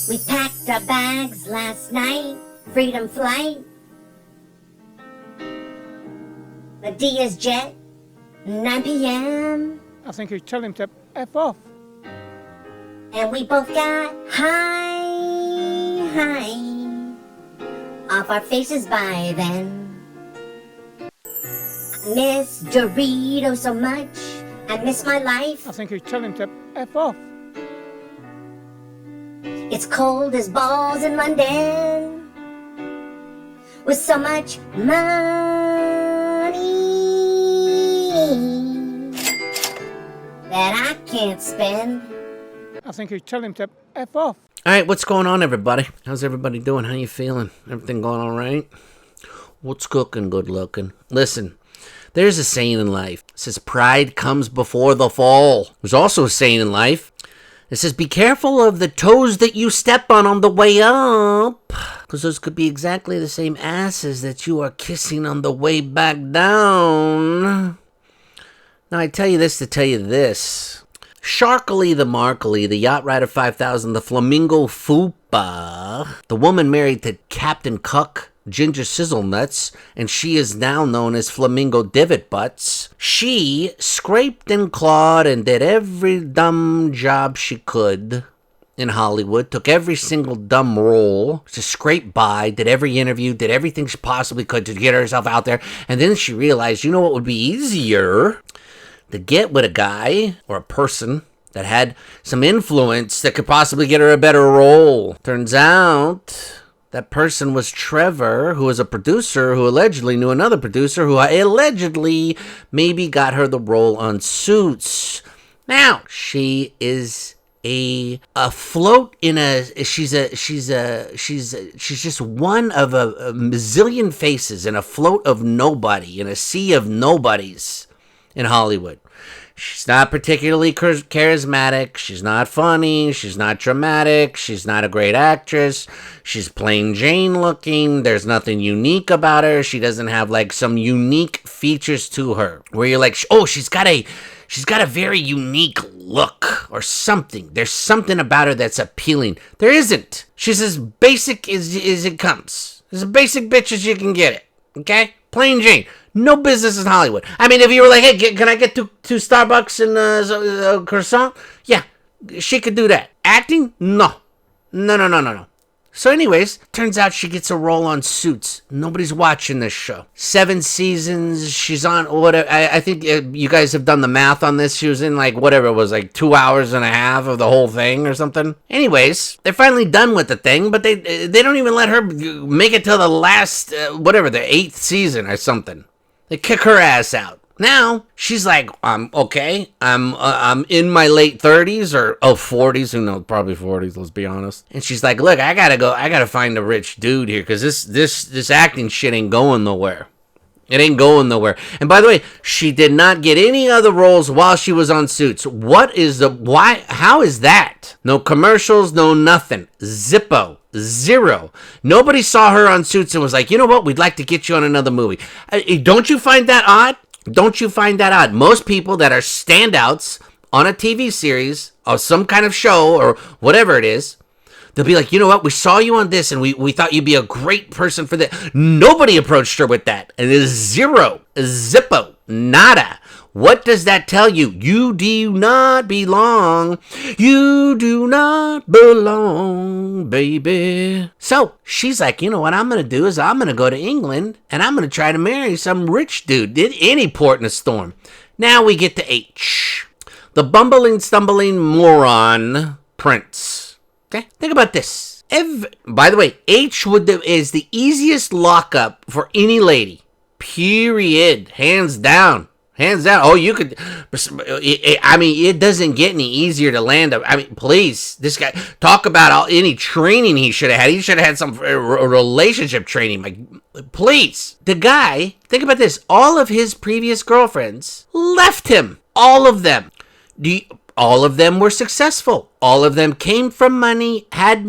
We packed our bags last night, freedom flight. The D is jet, 9 p.m. I think you tell him to F off. And we both got high off our faces by then. Miss Dorito so much, I miss my life. I think you tell him to F off. It's cold as balls in London, with so much money that I can't spend. I think you tell him to F off. All right, what's going on, everybody? How's everybody doing? How you feeling? Everything going all right? What's cooking? Good looking. Listen, there's a saying in life. It says pride comes before the fall. There's also a saying in life. It says be careful of the toes that you step on the way up, because those could be exactly the same asses that you are kissing on the way back down. Now, I tell you this to tell you this. Sharkily the Markley, the Yacht Rider 5000, the Flamingo Fupa, the woman married to Captain Cuck, Ginger Sizzle Nuts, and she is now known as Flamingo Divot Butts. She scraped and clawed and did every dumb job she could in Hollywood, took every single dumb role, just scraped by, did every interview, did everything she possibly could to get herself out there, and then she realized, you know what would be easier? To get with a guy or a person that had some influence that could possibly get her a better role. Turns out that person was Trevor, who was a producer who allegedly knew another producer who allegedly maybe got her the role on Suits. Now, she is afloat in she's just one of a bazillion faces in a float of nobody, in a sea of nobodies in Hollywood. She's not particularly charismatic. She's not funny. She's not dramatic. She's not a great actress. She's plain Jane looking. There's nothing unique about her. She doesn't have like some unique features to her where you're like, oh, she's got a very unique look or something. There's something about her that's appealing. There isn't. She's as basic as it comes. As a basic bitch as you can get it. Okay? Plain Jane. No business in Hollywood. I mean, if you were like, hey, can I get two Starbucks and a croissant? Yeah, she could do that. Acting? No. So anyways, turns out she gets a role on Suits. Nobody's watching this show. 7 seasons. She's on, whatever. I think you guys have done the math on this. She was in like, whatever it was, like 2 hours and a half of the whole thing or something. Anyways, they're finally done with the thing, but they don't even let her make it till the last, the 8th season or something. They kick her ass out. Now, she's like, okay, I'm in my late 30s or 40s, who knows, probably 40s, let's be honest. And she's like, look, I gotta find a rich dude here, because this acting shit ain't going nowhere. It ain't going nowhere. And by the way, she did not get any other roles while she was on Suits. How is that? No commercials, no nothing. Zippo. Zero. Nobody saw her on Suits and was like, you know what, we'd like to get you on another movie. Don't you find that odd? Don't you find that odd? Most people that are standouts on a TV series or some kind of show or whatever it is, they'll be like, you know what, we saw you on this and we thought you'd be a great person for that. Nobody approached her with that. And it is zero. Zippo. Nada. What does that tell you? You do not belong. You do not belong, baby. So she's like, you know what I'm going to do is I'm going to go to England and I'm going to try to marry some rich dude. Did any port in a storm. Now we get to H. The bumbling, stumbling moron prince. Okay? Think about this. By the way, H is the easiest lockup for any lady. Period. Hands down. Hands down. Oh, you could. I mean, it doesn't get any easier to land. I mean, please, this guy, talk about any training he should have had. He should have had some relationship training. Like, please. The guy, think about this. All of his previous girlfriends left him. All of them. All of them were successful. All of them came from money, had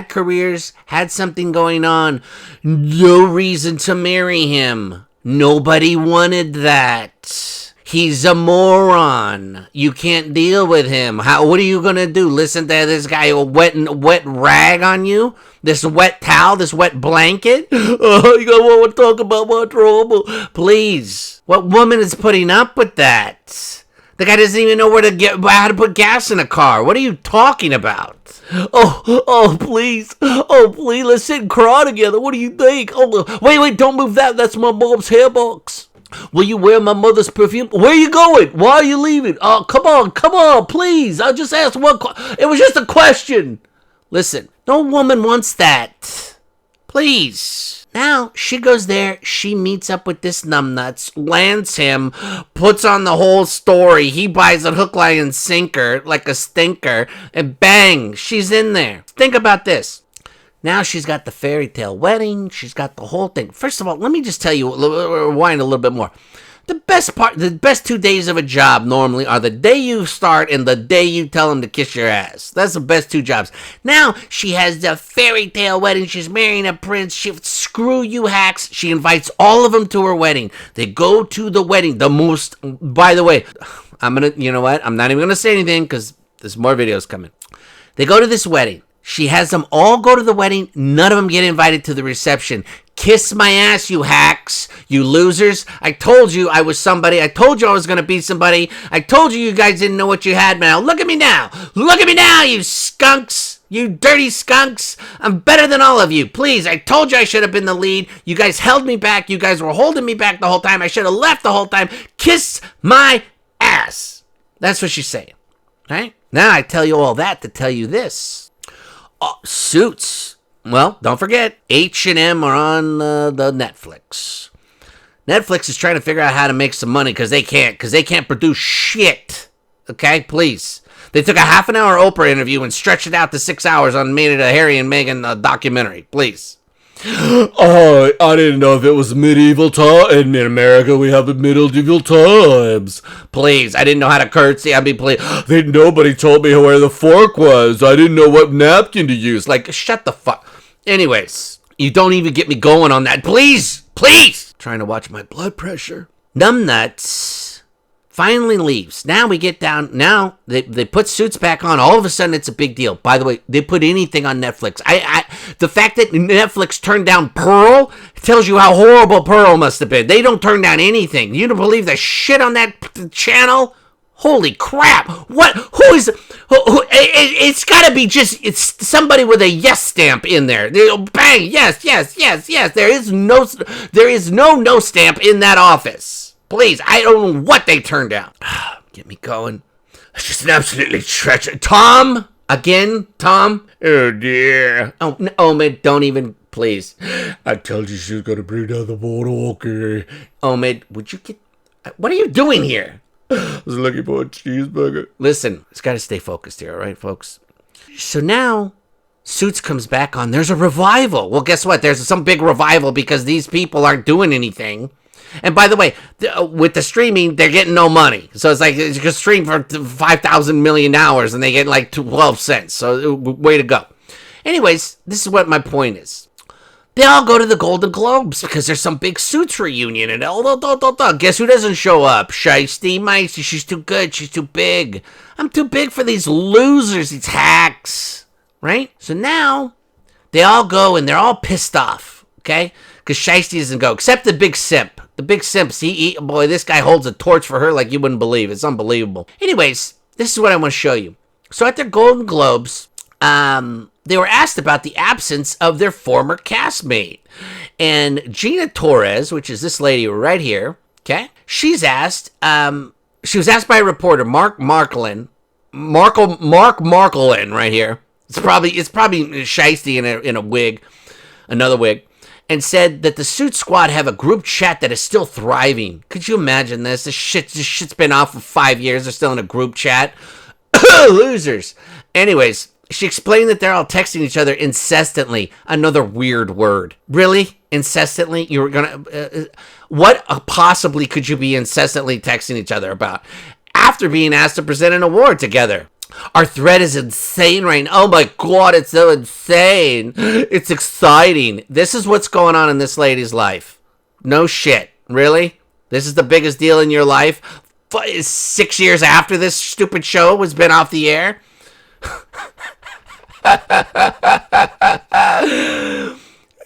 careers, had something going on. No reason to marry him. Nobody wanted that. He's a moron. You can't deal with him. What are you going to do? Listen to this guy wet rag on you? This wet towel? This wet blanket? Oh, you don't want to talk about my trouble. Please. What woman is putting up with that? The guy doesn't even know how to put gas in a car. What are you talking about? Oh, please. Oh, please. Let's sit and cry together. What do you think? Oh, wait. Don't move that. That's my mom's hair box. Will you wear my mother's perfume? Where are you going? Why are you leaving? Oh, come on, please. I just asked one question. It was just a question. Listen, no woman wants that. Please. Now, she goes there, she meets up with this numbnuts, lands him, puts on the whole story. He buys it hook, line, and sinker, like a stinker, and bang, she's in there. Think about this. Now she's got the fairy tale wedding. She's got the whole thing. First of all, let me just tell you, rewind a little bit more. The best 2 days of a job normally are the day you start and the day you tell them to kiss your ass. That's the best 2 jobs. Now she has the fairy tale wedding. She's marrying a prince. Screw you hacks. She invites all of them to her wedding. They go to the wedding. By the way, you know what? I'm not even going to say anything because there's more videos coming. They go to this wedding. She has them all go to the wedding. None of them get invited to the reception. Kiss my ass, you hacks. You losers. I told you I was somebody. I told you I was going to be somebody. I told you guys didn't know what you had. Now, look at me now. Look at me now, you skunks. You dirty skunks. I'm better than all of you. Please, I told you I should have been the lead. You guys held me back. You guys were holding me back the whole time. I should have left the whole time. Kiss my ass. That's what she's saying. Right? Now I tell you all that to tell you this. Suits. Well, don't forget, H&M are on the Netflix. Netflix is trying to figure out how to make some money because they can't produce shit. Okay, please. They took a half an hour Oprah interview and stretched it out to 6 hours and made it a Harry and Meghan documentary. Please. Oh, I didn't know if it was medieval time. In America, we have medieval times. Please, I didn't know how to curtsy. Please. Nobody told me where the fork was. I didn't know what napkin to use. Like, shut the fuck. Anyways, you don't even get me going on that. Please. Trying to watch my blood pressure. Numbnuts finally leaves. Now we get down. Now they put Suits back on. All of a sudden, it's a big deal. By the way, they put anything on Netflix. The fact that Netflix turned down Pearl tells you how horrible Pearl must have been. They don't turn down anything. You don't believe the shit on that channel? Holy crap! What? Who is? It's got to be it's somebody with a yes stamp in there. Bang! Yes. There is no no stamp in that office. Please, I don't know what they turned down. Get me going. It's just an absolutely treacherous. Tom? Again? Tom? Oh, dear. Oh, man, don't even, please. I told you she was going to bring down the boardwalker. Oh, man, would you get... What are you doing here? I was looking for a cheeseburger. Listen, it's got to stay focused here, all right, folks? So now... Suits comes back on. There's a revival. Well, guess what? There's some big revival because these people aren't doing anything. And by the way, with the streaming, they're getting no money. So it's like you can stream for 5,000 million hours and they get like 12 cents. So way to go. Anyways, this is what my point is. They all go to the Golden Globes because there's some big Suits reunion. And guess who doesn't show up? Shiesty Micey. She's too good. She's too big. I'm too big for these losers, these hacks. Right? So now they all go and they're all pissed off. Okay? Because Shiesty doesn't go. Except the big simp. The big simps, boy, this guy holds a torch for her like you wouldn't believe. It's unbelievable. Anyways, this is what I want to show you. So at their Golden Globes, they were asked about the absence of their former castmate. And Gina Torres, which is this lady right here, okay? She was asked by a reporter, Mark Markle right here. It's probably Shiesty in a wig, another wig. And said that the Suit Squad have a group chat that is still thriving. Could you imagine this? This shit's been off for 5 years. They're still in a group chat. Losers. Anyways, she explained that they're all texting each other incessantly. Another weird word. Really? Incessantly? You were gonna... what possibly could you be incessantly texting each other about? After being asked to present an award together. Our thread is insane right now. Oh my God, it's so insane. It's exciting. This is what's going on in this lady's life. No shit. Really? This is the biggest deal in your life? 6 years after this stupid show has been off the air.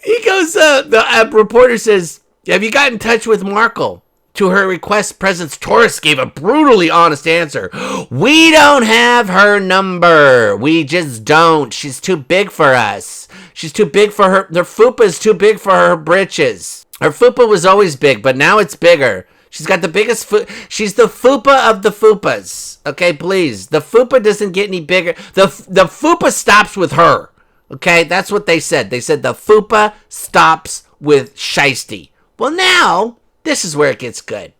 He goes, the reporter says, have you got in touch with Markle? To her request, President Torres gave a brutally honest answer. We don't have her number. We just don't. She's too big for us. She's too big for her. Her fupa is too big for her britches. Her fupa was always big, but now it's bigger. She's got the biggest She's the fupa of the fupas. Okay, please. The fupa doesn't get any bigger. The fupa stops with her. Okay, that's what they said. They said the fupa stops with Shiesty. Well, now, this is where it gets good.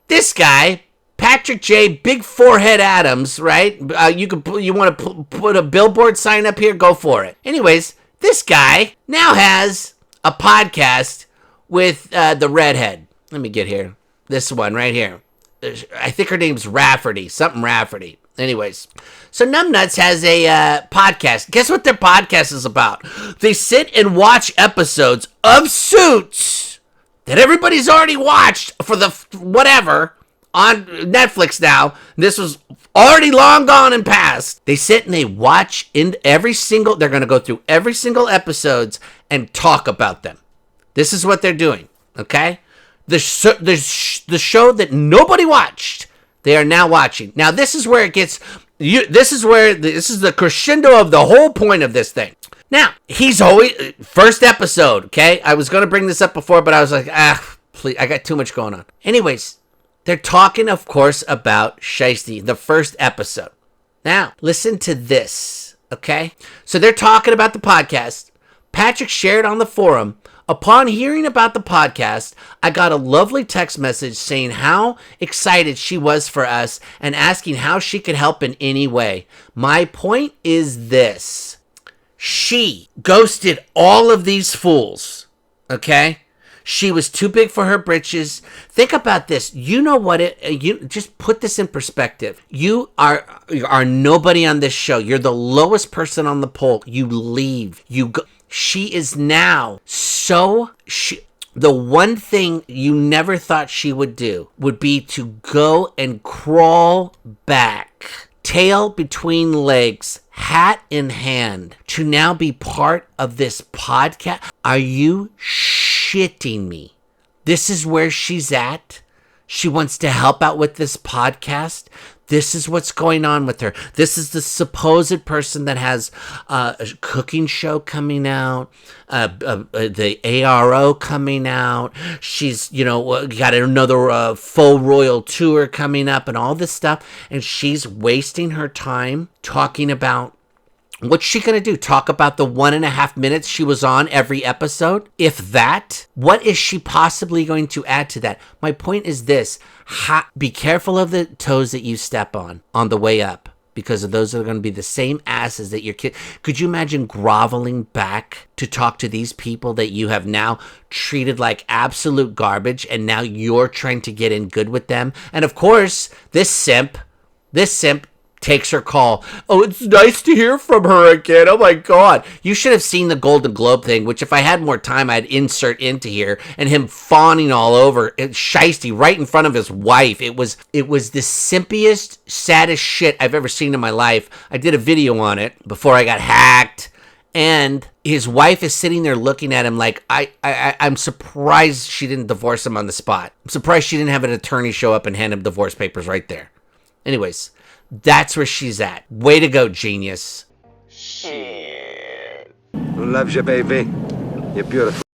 This guy, Patrick J. Big Forehead Adams, right? You want to put a billboard sign up here? Go for it. Anyways, this guy now has a podcast with the redhead. Let me get here. This one right here. I think her name's Rafferty. Something Rafferty. Anyways, so Numbnuts has a podcast. Guess what their podcast is about? They sit and watch episodes of Suits that everybody's already watched for the whatever on Netflix now. This was already long gone and past. They sit and they watch they're going to go through every single episodes and talk about them. This is what they're doing, okay? The show that nobody watched, they are now watching. Now, this is where it gets... This is the crescendo of the whole point of this thing. Now, he's always... First episode, okay? I was going to bring this up before, but I was like, please, I got too much going on. Anyways, they're talking, of course, about Shiesty, the first episode. Now, listen to this, okay? So they're talking about the podcast. Patrick shared on the forum, upon hearing about the podcast, I got a lovely text message saying how excited she was for us and asking how she could help in any way. My point is this. She ghosted all of these fools, okay? She was too big for her britches. Think about this. You know what you just put this in perspective. You are nobody on this show. You're the lowest person on the poll. You leave. You go. She is now the one thing you never thought she would do would be to go and crawl back, tail between legs, hat in hand, to now be part of this podcast. Are you shitting me? This is where she's at. She wants to help out with this podcast. This is what's going on with her. This is the supposed person that has a cooking show coming out, the ARO coming out. She's, got another full royal tour coming up and all this stuff. And she's wasting her time talking about, what's she going to do? Talk about the 1.5 minutes she was on every episode? If that, what is she possibly going to add to that? My point is this. Be careful of the toes that you step on the way up, because of those are going to be the same asses that your kid. Could you imagine groveling back to talk to these people that you have now treated like absolute garbage, and now you're trying to get in good with them? And of course, this simp takes her call. Oh, it's nice to hear from her again. Oh my God. You should have seen the Golden Globe thing, which if I had more time, I'd insert into here, and him fawning all over Shiesty right in front of his wife. It was the simpiest, saddest shit I've ever seen in my life. I did a video on it before I got hacked, and his wife is sitting there looking at him like, I'm surprised she didn't divorce him on the spot. I'm surprised she didn't have an attorney show up and hand him divorce papers right there. Anyways, that's where she's at. Way to go, genius. Who loves you, baby? You're beautiful.